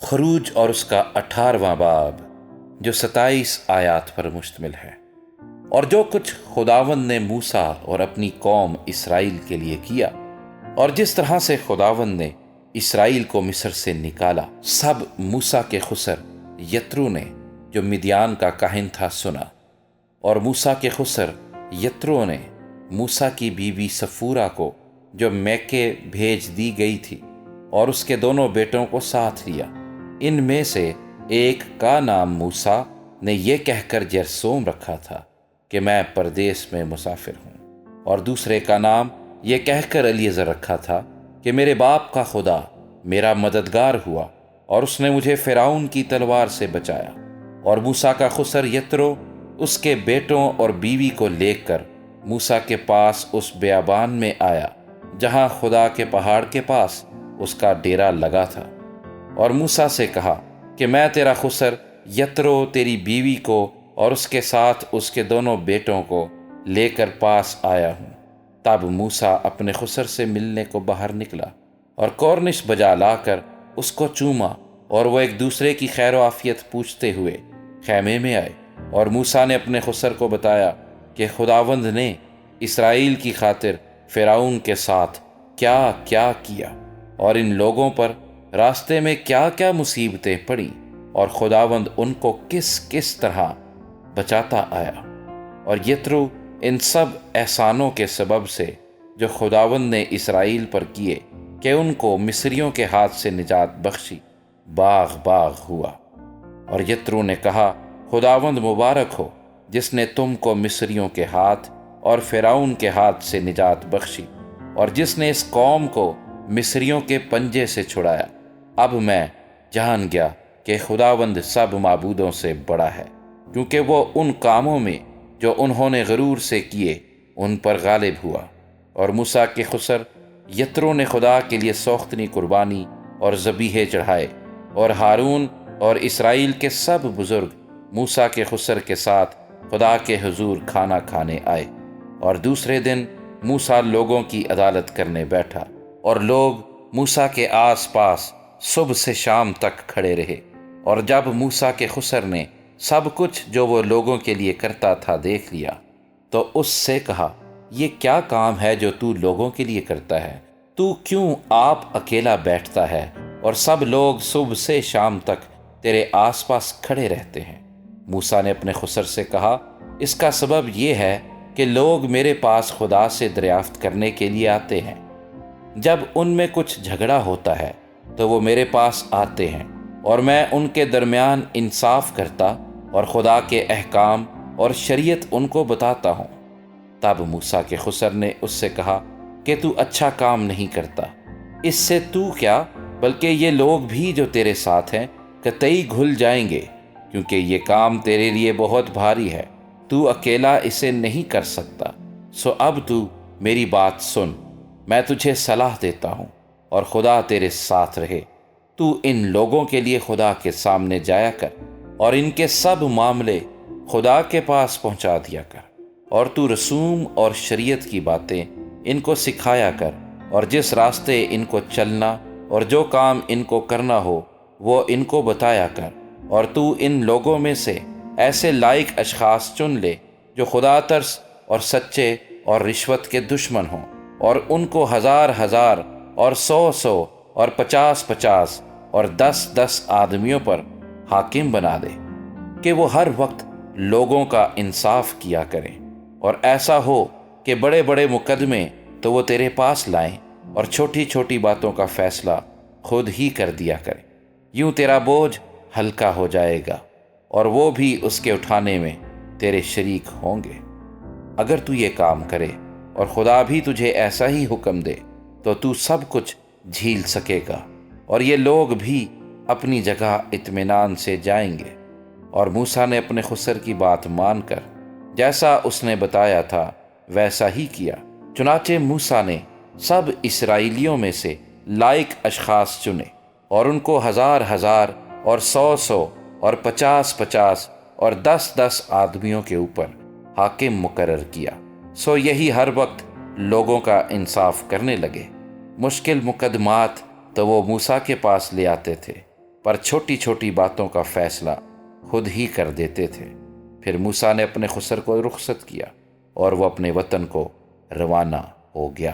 خروج اور اس کا 18واں باب جو 27 آیات پر مشتمل ہے۔ اور جو کچھ خداوند نے موسیٰ اور اپنی قوم اسرائیل کے لیے کیا، اور جس طرح سے خداوند نے اسرائیل کو مصر سے نکالا، سب موسیٰ کے خسر یترو نے جو مدیان کا کاہن تھا سنا۔ اور موسیٰ کے خسر یترو نے موسیٰ کی بیوی سفورہ کو جو میکے بھیج دی گئی تھی اور اس کے دونوں بیٹوں کو ساتھ لیا۔ ان میں سے ایک کا نام موسیٰ نے یہ کہہ کر جرسوم رکھا تھا کہ میں پردیس میں مسافر ہوں، اور دوسرے کا نام یہ کہہ کر الیعزر رکھا تھا کہ میرے باپ کا خدا میرا مددگار ہوا اور اس نے مجھے فرعون کی تلوار سے بچایا۔ اور موسیٰ کا خسر یترو اس کے بیٹوں اور بیوی کو لے کر موسیٰ کے پاس اس بیابان میں آیا جہاں خدا کے پہاڑ کے پاس اس کا ڈیرا لگا تھا، اور موسیٰ سے کہا کہ میں تیرا خسر یترو تیری بیوی کو اور اس کے ساتھ اس کے دونوں بیٹوں کو لے کر پاس آیا ہوں۔ تب موسیٰ اپنے خسر سے ملنے کو باہر نکلا اور کورنش بجا لا کر اس کو چوما، اور وہ ایک دوسرے کی خیر و عافیت پوچھتے ہوئے خیمے میں آئے۔ اور موسیٰ نے اپنے خسر کو بتایا کہ خداوند نے اسرائیل کی خاطر فرعون کے ساتھ کیا کیا کیا، اور ان لوگوں پر راستے میں کیا کیا مصیبتیں پڑیں، اور خداوند ان کو کس کس طرح بچاتا آیا۔ اور یترو ان سب احسانوں کے سبب سے جو خداوند نے اسرائیل پر کیے کہ ان کو مصریوں کے ہاتھ سے نجات بخشی، باغ ہوا۔ اور یترو نے کہا، خداوند مبارک ہو جس نے تم کو مصریوں کے ہاتھ اور فرعون کے ہاتھ سے نجات بخشی، اور جس نے اس قوم کو مصریوں کے پنجے سے چھڑایا۔ اب میں جان گیا کہ خداوند سب معبودوں سے بڑا ہے، کیونکہ وہ ان کاموں میں جو انہوں نے غرور سے کیے ان پر غالب ہوا۔ اور موسیٰ کے خسر یترو نے خدا کے لیے سوختنی قربانی اور ذبیحے چڑھائے، اور ہارون اور اسرائیل کے سب بزرگ موسیٰ کے خسر کے ساتھ خدا کے حضور کھانا کھانے آئے۔ اور دوسرے دن موسیٰ لوگوں کی عدالت کرنے بیٹھا، اور لوگ موسیٰ کے آس پاس صبح سے شام تک کھڑے رہے۔ اور جب موسیٰ کے خسر نے سب کچھ جو وہ لوگوں کے لیے کرتا تھا دیکھ لیا، تو اس سے کہا، یہ کیا کام ہے جو تو لوگوں کے لیے کرتا ہے؟ تو کیوں آپ اکیلا بیٹھتا ہے اور سب لوگ صبح سے شام تک تیرے آس پاس کھڑے رہتے ہیں؟ موسیٰ نے اپنے خسر سے کہا، اس کا سبب یہ ہے کہ لوگ میرے پاس خدا سے دریافت کرنے کے لیے آتے ہیں۔ جب ان میں کچھ جھگڑا ہوتا ہے تو وہ میرے پاس آتے ہیں، اور میں ان کے درمیان انصاف کرتا اور خدا کے احکام اور شریعت ان کو بتاتا ہوں۔ تب موسیٰ کے خسر نے اس سے کہا کہ تو اچھا کام نہیں کرتا، اس سے تو کیا بلکہ یہ لوگ بھی جو تیرے ساتھ ہیں قطعی گھل جائیں گے، کیونکہ یہ کام تیرے لیے بہت بھاری ہے، تو اکیلا اسے نہیں کر سکتا۔ سو اب تو میری بات سن، میں تجھے صلاح دیتا ہوں، اور خدا تیرے ساتھ رہے۔ تو ان لوگوں کے لیے خدا کے سامنے جایا کر، اور ان کے سب معاملے خدا کے پاس پہنچا دیا کر، اور تو رسوم اور شریعت کی باتیں ان کو سکھایا کر، اور جس راستے ان کو چلنا اور جو کام ان کو کرنا ہو وہ ان کو بتایا کر۔ اور تو ان لوگوں میں سے ایسے لائق اشخاص چن لے جو خدا ترس اور سچے اور رشوت کے دشمن ہوں، اور ان کو 1000 اور 100 اور 50 اور 10 آدمیوں پر حاکم بنا دے، کہ وہ ہر وقت لوگوں کا انصاف کیا کریں، اور ایسا ہو کہ بڑے بڑے مقدمے تو وہ تیرے پاس لائیں، اور چھوٹی چھوٹی باتوں کا فیصلہ خود ہی کر دیا کریں۔ یوں تیرا بوجھ ہلکا ہو جائے گا، اور وہ بھی اس کے اٹھانے میں تیرے شریک ہوں گے۔ اگر تو یہ کام کرے اور خدا بھی تجھے ایسا ہی حکم دے تو تو سب کچھ جھیل سکے گا، اور یہ لوگ بھی اپنی جگہ اطمینان سے جائیں گے۔ اور موسیٰ نے اپنے خسر کی بات مان کر جیسا اس نے بتایا تھا ویسا ہی کیا۔ چنانچہ موسیٰ نے سب اسرائیلیوں میں سے لائق اشخاص چنے، اور ان کو 1000 اور 100 اور 50 اور 10 آدمیوں کے اوپر حاکم مقرر کیا۔ سو یہی ہر وقت لوگوں کا انصاف کرنے لگے۔ مشکل مقدمات تو وہ موسیٰ کے پاس لے آتے تھے، پر چھوٹی چھوٹی باتوں کا فیصلہ خود ہی کر دیتے تھے۔ پھر موسیٰ نے اپنے خسر کو رخصت کیا اور وہ اپنے وطن کو روانہ ہو گیا۔